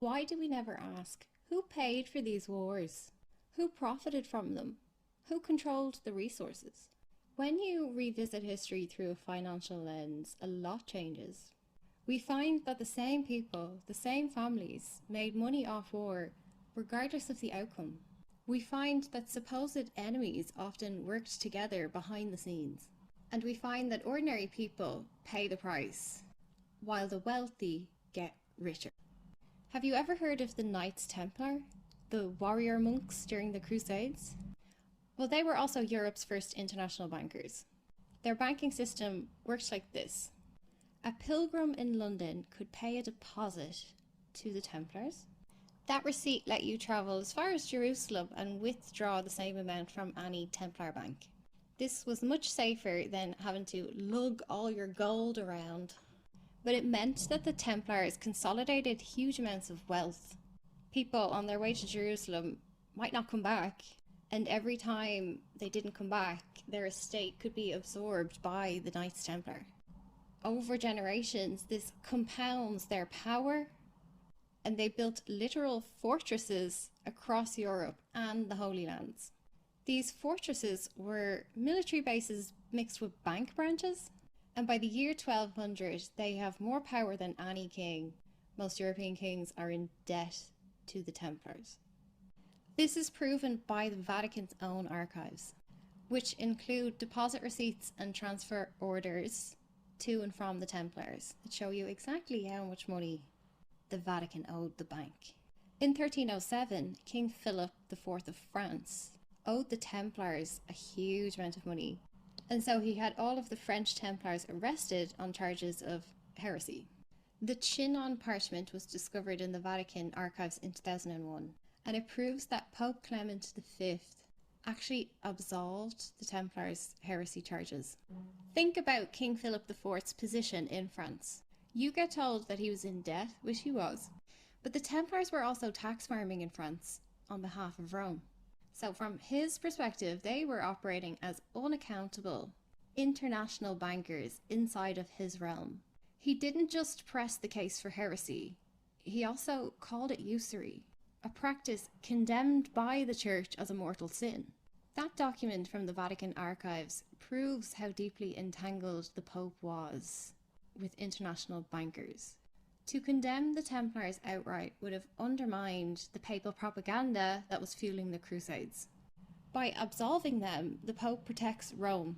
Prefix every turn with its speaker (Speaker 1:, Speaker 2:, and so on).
Speaker 1: Why do we never ask who paid for these wars? Who profited from them? Who controlled the resources? When you revisit history through a financial lens, a lot changes. We find that the same people, the same families, made money off war regardless of the outcome. We find that supposed enemies often worked together behind the scenes. And we find that ordinary people pay the price, while the wealthy get richer. Have you ever heard of the Knights Templar, the warrior monks during the Crusades? Well, they were also Europe's first international bankers. Their banking system worked like this. A pilgrim in London could pay a deposit to the Templars. That receipt let you travel as far as Jerusalem and withdraw the same amount from any Templar bank. This was much safer than having to lug all your gold around. But it meant that the Templars consolidated huge amounts of wealth. People on their way to Jerusalem might not come back, and every time they didn't come back, their estate could be absorbed by the Knights Templar. Over generations, this compounds their power, and they built literal fortresses across Europe and the Holy Lands. These fortresses were military bases mixed with bank branches, and by the year 1200 they have more power than any king. Most European kings are in debt to the Templars. This is proven by the Vatican's own archives, which include deposit receipts and transfer orders to and from the Templars that show you exactly how much money the Vatican owed the bank. In 1307, King Philip IV of France owed the Templars a huge amount of money, and so he had all of the French Templars arrested on charges of heresy. The Chinon parchment was discovered in the Vatican archives in 2001, and it proves that Pope Clement V actually absolved the Templars' heresy charges. Think about King Philip IV's position in France. You get told that he was in debt, which he was, but the Templars were also tax farming in France on behalf of Rome. So from his perspective, they were operating as unaccountable international bankers inside of his realm. He didn't just press the case for heresy, he also called it usury, a practice condemned by the Church as a mortal sin. That document from the Vatican archives proves how deeply entangled the Pope was with international bankers. To condemn the Templars outright would have undermined the papal propaganda that was fueling the Crusades. By absolving them, the Pope protects Rome